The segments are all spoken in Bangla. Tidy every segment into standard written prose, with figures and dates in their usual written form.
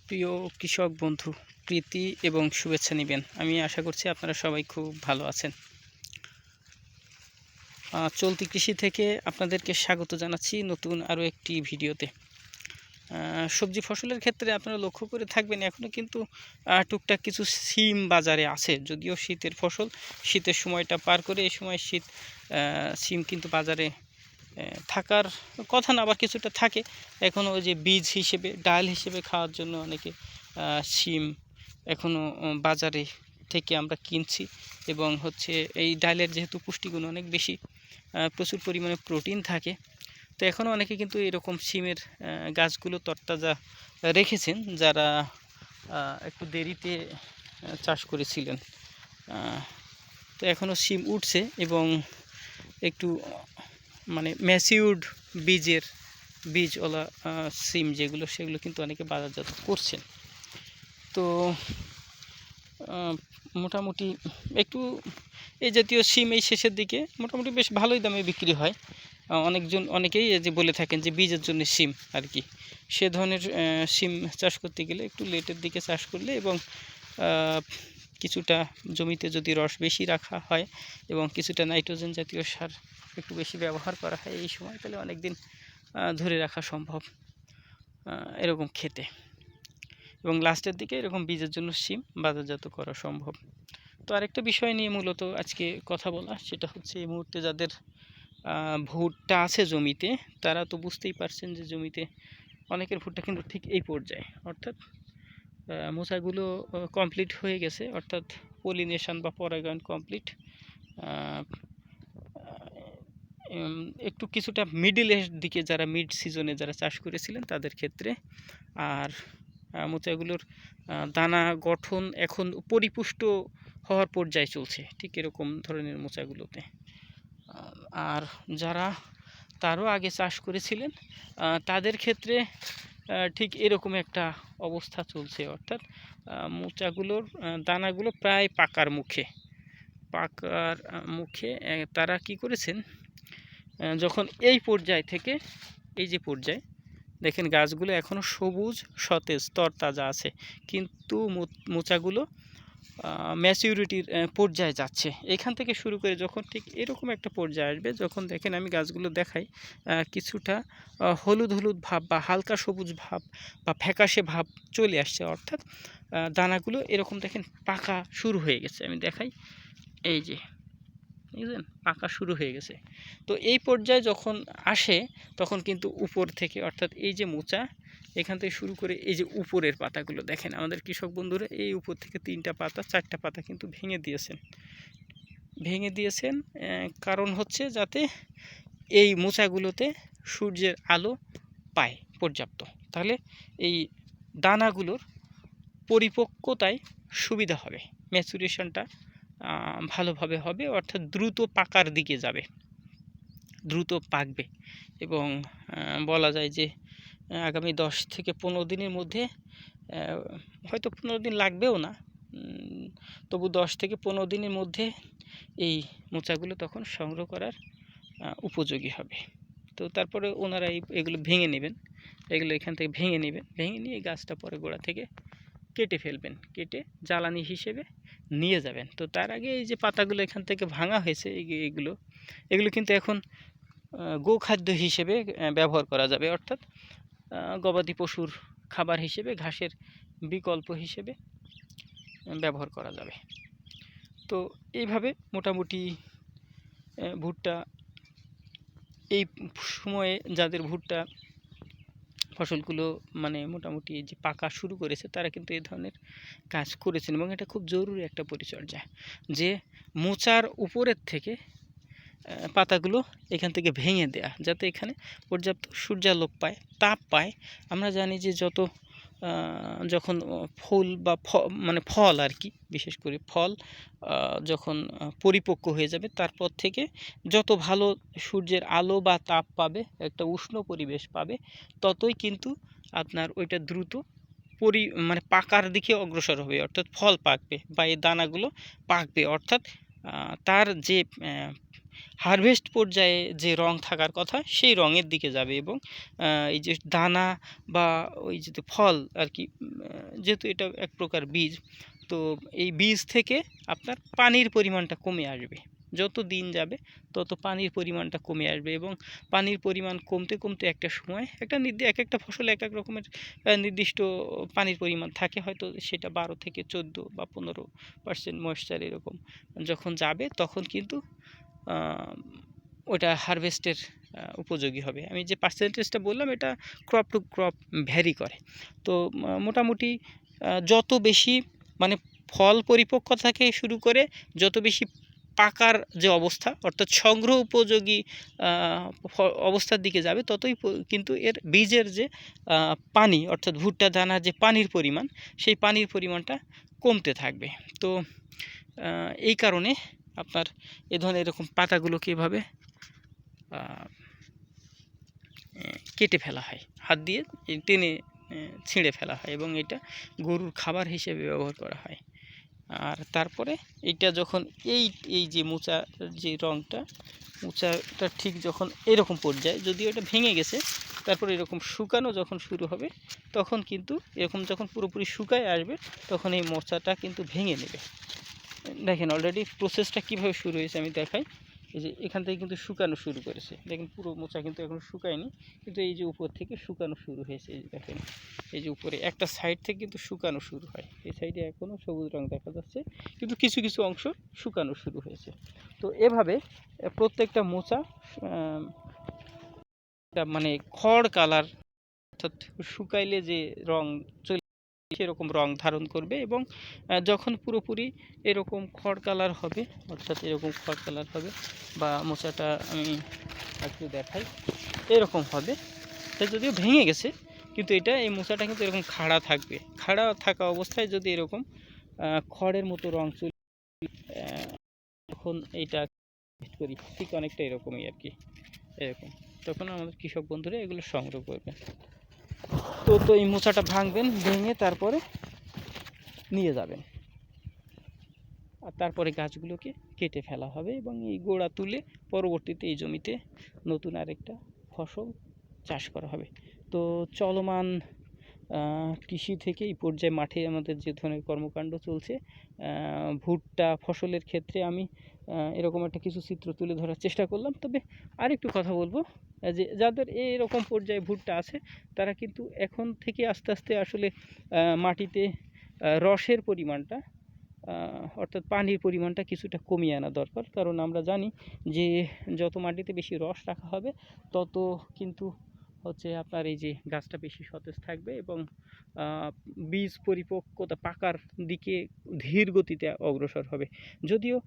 প্রিয় কৃষক বন্ধু, প্রীতি এবং শুভেচ্ছা নেবেন। আমি আশা করছি আপনারা সবাই খুব ভালো আছেন। চলতি কৃষি থেকে আপনাদেরকে স্বাগত জানাচ্ছি নতুন আরও একটি ভিডিওতে। সবজি ফসলের ক্ষেত্রে আপনারা লক্ষ্য করে থাকবেন, এখনও কিন্তু টুকটাক কিছু সিম বাজারে আছে। যদিও শীতের ফসল, শীতের সময়টা পার করে এই সময় সিম কিন্তু বাজারে থাকার কথা না, আবার কিছুটা থাকে এখনও। ওই যে বীজ হিসেবে, ডাল হিসেবে খাওয়ার জন্য অনেকে সিম এখনও বাজারে থেকে আমরা কিনছি। এবং এই ডালের যেহেতু পুষ্টিগুণ অনেক বেশি, প্রচুর পরিমাণে প্রোটিন থাকে, তো এখনও অনেকে কিন্তু এরকম সিমের গাছগুলো তরতাজা রেখেছেন, যারা একটু দেরিতে চাষ করেছিলেন। তো এখনও সিম উঠছে এবং একটু ম্যাচিউরড বীজওয়ালা সিম যেগুলো, সেগুলো কিন্তু অনেকে বাজারজাত করছেন। তো মোটামুটি একটু এই জাতীয় সিম এই শেষের দিকে মোটামুটি বেশ ভালোই দামে বিক্রি হয়। অনেকেই যে বলে থাকেন যে বীজের জন্য সিম আর কি, সে ধরনের সিম চাষ করতে গেলে একটু লেটের দিকে চাষ করলে এবং কিছুটা জমিতে যদি রস বেশি রাখা হয় এবং কিছুটা নাইট্রোজেন জাতীয় সার একটু বেশি ব্যবহার করা হয় এই সময়, তাহলে অনেক দিন ধরে রাখা সম্ভব এরকম খেতে, এবং লাস্টের দিকে এরকম বীজের জন্য সিম বাজারজাত করা সম্ভব। তো আরেকটা বিষয় নিয়ে মূলত আজকে কথা বলা, সেটা হচ্ছে এই মুহূর্তে যাদের ভুট্টা আছে জমিতে, তারা তো বুঝতেই পারছেন যে জমিতে অনেকের ভুট্টা কিন্তু ঠিক এই পর্যায়ে, অর্থাৎ মোচাগুলো কমপ্লিট হয়ে গেছে, অর্থাৎ পলিনেশন বা পরাগায়ন কমপ্লিট। একটু কিছুটা মিডিলের দিকে, যারা মিড সিজনে যারা চাষ করেছিলেন তাদের ক্ষেত্রে। আর মোচাগুলোর দানা গঠন এখন পরিপুষ্ট হওয়ার পর্যায়ে চলছে, ঠিক এরকম ধরনের মোচাগুলোতে। আর যারা তারও আগে চাষ করেছিলেন তাদের ক্ষেত্রে ঠিক এরকম একটা অবস্থা চলছে, অর্থাৎ মোচাগুলোর দানাগুলো প্রায় পাকার মুখে। তারা কি করেছেন, যখন এই পর্যায় থেকে এই যে পর্যায়ে দেখেন গাছগুলো এখনও সবুজ সতেজ তরতাজা আছে, কিন্তু মোচাগুলো ম্যাচিউরিটির পর্যায়ে যাচ্ছে। এখান থেকে শুরু করে যখন ঠিক এরকম একটা পর্যায়ে আসবে, যখন দেখেন আমি গাছগুলো দেখাই, কিছুটা হলুদ হলুদ ভাব বা হালকা সবুজ ভাব বা ফ্যাকাশে ভাব চলে আসছে, অর্থাৎ দানাগুলো এরকম দেখেন পাকা শুরু হয়ে গেছে। আমি দেখাই, এই যে বুঝলেন, পাকা শুরু হয়ে গেছে। তো এই পর্যায়ে যখন আসে তখন কিন্তু উপর থেকে, অর্থাৎ এই যে মোচা, এখান থেকে শুরু করে এই যে উপরের পাতাগুলো দেখেন, আমাদের কৃষক বন্ধুরা এই উপর থেকে 3টা পাতা 4টা পাতা কিন্তু ভেঙে দিয়েছেন। কারণ হচ্ছে যাতে এই মোচাগুলোতে সূর্যের আলো পায় পর্যাপ্ত, তাহলে এই দানাগুলোর পরিপক্কতায় সুবিধা হবে, ম্যাচুরেশনটা ভালোভাবে হবে, অর্থাৎ দ্রুত পাকার দিকে যাবে, দ্রুত পাকবে। এবং বলা যায় যে আগামী 10 থেকে 15 দিনের মধ্যে, হয়তো 15 দিন লাগবেও না, তবু 10 থেকে 15 দিনের মধ্যে এই মোচাগুলো তখন সংগ্রহ করার উপযোগী হবে। তো তারপরে ওনারা এগুলো ভেঙে নেবেন, এগুলো এখান থেকে ভেঙে নিয়ে গাছটা পরে গোড়া থেকে কেটে ফেলবেন, কেটে জ্বালানি হিসেবে নিয়ে যাবেন। তো তার আগে এই যে পাতাগুলো এখান থেকে ভাঙা হয়েছে, এগুলো কিন্তু এখন গোখাদ্য হিসেবে ব্যবহার করা যাবে, অর্থাৎ গবাদি পশুর খাবার হিসেবে, ঘাসের বিকল্প হিসেবে ব্যবহার করা যাবে। তো এইভাবে মোটামুটি ভুট্টা এই সময়ে যাদের ভুট্টা ফসলগুলো মোটামুটি যে পাকা শুরু করেছে, তারা কিন্তু এই ধরনের কাজ করেছেন। এবং এটা খুব জরুরি একটা পরিচর্যা, যে মোচার উপরের থেকে পাতাগুলো এখান থেকে ভেঙে দেয়া, যাতে এখানে পর্যাপ্ত সূর্যালোক পায়, তাপ পায়। আমরা জানি যে যখন ফুল বা ফল আর কি, বিশেষ করে ফল যখন পরিপক্ক হয়ে যাবে, তারপর থেকে যত ভালো সূর্যের আলো বা তাপ পাবে, একটা উষ্ণ পরিবেশ পাবে, ততই কিন্তু আপনার ওইটা দ্রুত পাকার দিকে অগ্রসর হবে, অর্থাৎ ফল পাকবে বা এই দানাগুলো পাকবে, অর্থাৎ তার যে হারভেস্ট পর্যায়ে যে রং থাকার কথা সেই রঙের দিকে যাবে, এবং এই যে দানা বা ওই যে ফল আর কি, যেহেতু এটা এক প্রকার বীজ, তো এই বীজ থেকে আপনার পানির পরিমাণটা কমে আসবে। যত দিন যাবে তত পানির পরিমাণটা কমে আসবে, এবং পানির পরিমাণ কমতে কমতে একটা সময় একটা এক একটা ফসলে এক এক রকমের নির্দিষ্ট পানির পরিমাণ থাকে, হয়তো সেটা 12 থেকে 14 বা 15% ময়েশ্চার এরকম যখন যাবে তখন কিন্তু ওটা হারভেস্টের উপযোগী হবে। আমি যে পার্সেন্টেজটা বললাম এটা ক্রপ টু ক্রপ ভ্যারি করে। তো মোটামুটি যত বেশি মানে ফল পরিপক্ক থেকে শুরু করে যত বেশি পাকার যে অবস্থা অর্থাৎ সংগ্রহ উপযোগী অবস্থার দিকে যাবে, ততই কিন্তু এর বীজের যে পানি অর্থাৎ ভুট্টা দানার যে পানির পরিমাণ, সেই পানির পরিমাণটা কমতে থাকবে। তো এই কারণে আপনার এ ধরনের এরকম পাতাগুলোকে এভাবে কেটে ফেলা হয়, হাত দিয়ে টেনে ছিঁড়ে ফেলা হয়, এবং এটা গরুর খাবার হিসেবে ব্যবহার করা হয়। আর তারপরে এইটা যখন এই যে মোচা যে রঙটা, মোচাটা ঠিক যখন এরকম পর্যায়ে, যদিও এটা ভেঙে গেছে, তারপর এরকম শুকানো যখন শুরু হবে তখন কিন্তু এরকম যখন পুরোপুরি শুকায় আসবে তখন এই মোচাটা কিন্তু ভেঙে নেবে। দেখেন অলরেডি প্রসেসটা কীভাবে শুরু হয়েছে আমি দেখাই। এই যে এখান থেকে কিন্তু শুকানো শুরু করেছে, দেখেন পুরো মোচা কিন্তু এখনও শুকায়নি, কিন্তু এই যে উপর থেকে শুকানো শুরু হয়েছে। এই যে দেখেন, এই যে উপরে একটা সাইড থেকে কিন্তু শুকানো শুরু হয়, এই সাইডে এখনও সবুজ রং দেখা যাচ্ছে, কিন্তু কিছু কিছু অংশ শুকানো শুরু হয়েছে। তো এভাবে প্রত্যেকটা মোচা মানে খড় কালার, অর্থাৎ শুকাইলে যে রং চলে সেরকম রং ধারণ করবে, এবং যখন পুরোপুরি এরকম খড় কালার হবে, অর্থাৎ এরকম খড় কালার হবে, বা মোচাটা আমি একটু দেখাই, এরকম হবে। এটা যদিও ভেঙে গেছে, কিন্তু এটা এই মোচাটা কিন্তু এরকম খাড়া থাকবে। খাড়া থাকা অবস্থায় যদি এরকম খড়ের মতো রং চলে, তখন এইটা করি ঠিক অনেকটা এরকমই আর কি, এরকম তখন আমাদের কৃষক বন্ধুরা এগুলো সংগ্রহ করবে। তো এই মোচাটা ভাঙবেন, ভেঙে তারপরে নিয়ে যাবেন, আর তারপরে গাছগুলোকে কেটে ফেলা হবে, এবং এই গোড়া তুলে পরবর্তীতে এই জমিতে নতুন আরেকটা ফসল চাষ করা হবে। তো চলমান কৃষি থেকে এই পর্যায়ে মাঠে আমাদের যে ধরনের কর্মকাণ্ড চলছে, ভুট্টা ফসলের ক্ষেত্রে আমি এরকম একটা কিছু চিত্র তুলে ধরার চেষ্টা করলাম। তবে আরেকটু কথা বলবো, যে যাদের এরকম পর্যায়ে ভুট্টা আছে তারা কিন্তু এখন থেকে আস্তে আস্তে আসলে মাটিতে রসের পরিমাণটা, অর্থাৎ পানির পরিমাণটা কিছুটা কমিয়ে আনা দরকার। কারণ আমরা জানি যে যত মাটিতে বেশি রস রাখা হবে তত কিন্তু হচ্ছে আপনার এই যে গাছটা বেশি সতেজ থাকবে, এবং বীজ পরিপক্কতা পাকার দিকে ধীর গতিতে অগ্রসর হবে। যদিও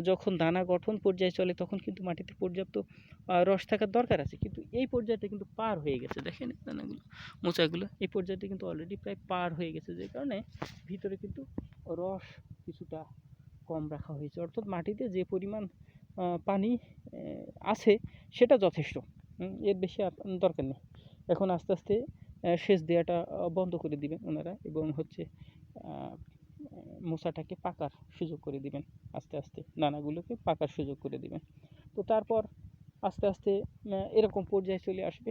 যখন দানা গঠন পর্যায়ে চলে তখন কিন্তু মাটিতে পর্যাপ্ত রস থাকার দরকার আছে, কিন্তু এই পর্যায়টা কিন্তু পার হয়ে গেছে। দেখেন দানাগুলো, মোচাগুলো এই পর্যায়টা কিন্তু অলরেডি প্রায় পার হয়ে গেছে, যে কারণে ভিতরে কিন্তু রস কিছুটা কম রাখা হয়েছে, অর্থাৎ মাটিতে যে পরিমাণ পানি আছে সেটা যথেষ্ট, এর বেশি দরকার নেই। এখন আস্তে আস্তে সেচ দেওয়াটা বন্ধ করে দিবেন ওনারা, এবং হচ্ছে মোচাটাকে পাকার সুযোগ করে দিবেন, আস্তে আস্তে দানাগুলোকে পাকার সুযোগ করে দিবেন। তো তারপর আস্তে আস্তে এরকম পর্যায়ে চলে আসবে।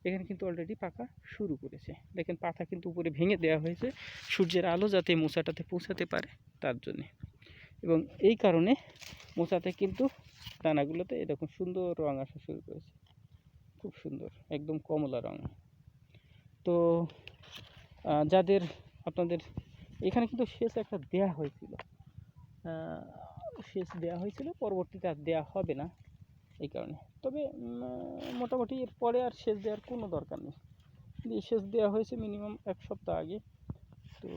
এখানে কিন্তু অলরেডি পাকা শুরু করেছে, দেখেন পাতা কিন্তু উপরে ভেঙে দেওয়া হয়েছে সূর্যের আলো যাতে মোচাটাতে পৌঁছাতে পারে তার জন্যে, এবং এই কারণে মোচাতে কিন্তু দানাগুলোতে এরকম সুন্দর রং আসা শুরু করেছে, খুব সুন্দর একদম কমলা রং। তো যাদের আপনাদের এখানে কিন্তু সেচ একটা দেয়া হয়েছিল, পরবর্তীতে আর দেওয়া হবে না এই কারণে। তবে মোটামুটি এরপরে আর সেচ দেওয়ার কোনো দরকার নেই, সেচ দেওয়া হয়েছে মিনিমাম 1 সপ্তাহ আগে। তো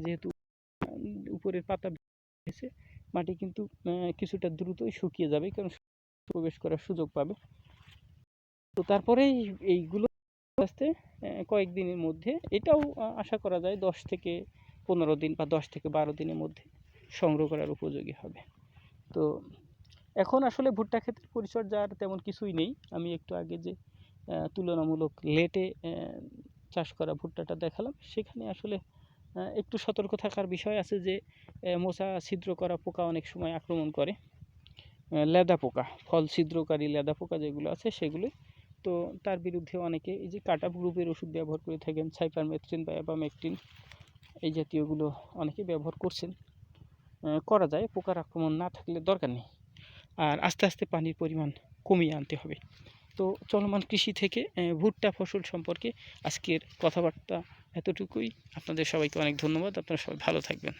যেহেতু উপরের পাতা ভেঙেছে, মাটি কিন্তু কিছুটা দ্রুতই শুকিয়ে যাবে, কারণ প্রবেশ করার সুযোগ পাবে। তো তারপরে এইগুলো আস্তে কয়েকদিনের মধ্যে, এটাও আশা করা যায় 10 থেকে 15 দিন বা 10 থেকে 12 দিনের মধ্যে সংগ্রহ করার উপযোগী হবে। তো এখন আসলে ভুট্টা ক্ষেতের পরিচর্যার তেমন কিছুই নেই। আমি একটু আগে যে তুলনামূলক লেটে চাষ করা ভুট্টাটা দেখালাম, সেখানে আসলে একটু সতর্ক থাকার বিষয় আছে যে মোচা ছিদ্র করা পোকা অনেক সময় আক্রমণ করে। লেদা পোকা, ফল ছিদ্রকারী লেদা পোকা যেগুলো আছে সেগুলি। তো তার বিরুদ্ধে অনেকে এই যে কাটাপ গ্রুপের ওষুধ ব্যবহার করে থাকেন, সাইপারমেথ্রিন বা অ্যাবামেকটিন, এই জাতীয়গুলো অনেকে ব্যবহার করছেন। করা যায়, পোকার আক্রমণ না থাকলে দরকার নেই। আর আস্তে আস্তে পানির পরিমাণ কমিয়ে আনতে হবে। তো চলমান কৃষি থেকে ভুট্টা ফসল সম্পর্কে আজকের কথাবার্তা এতটুকুই। আপনাদের সবাইকে অনেক ধন্যবাদ। আপনারা সবাই ভালো থাকবেন।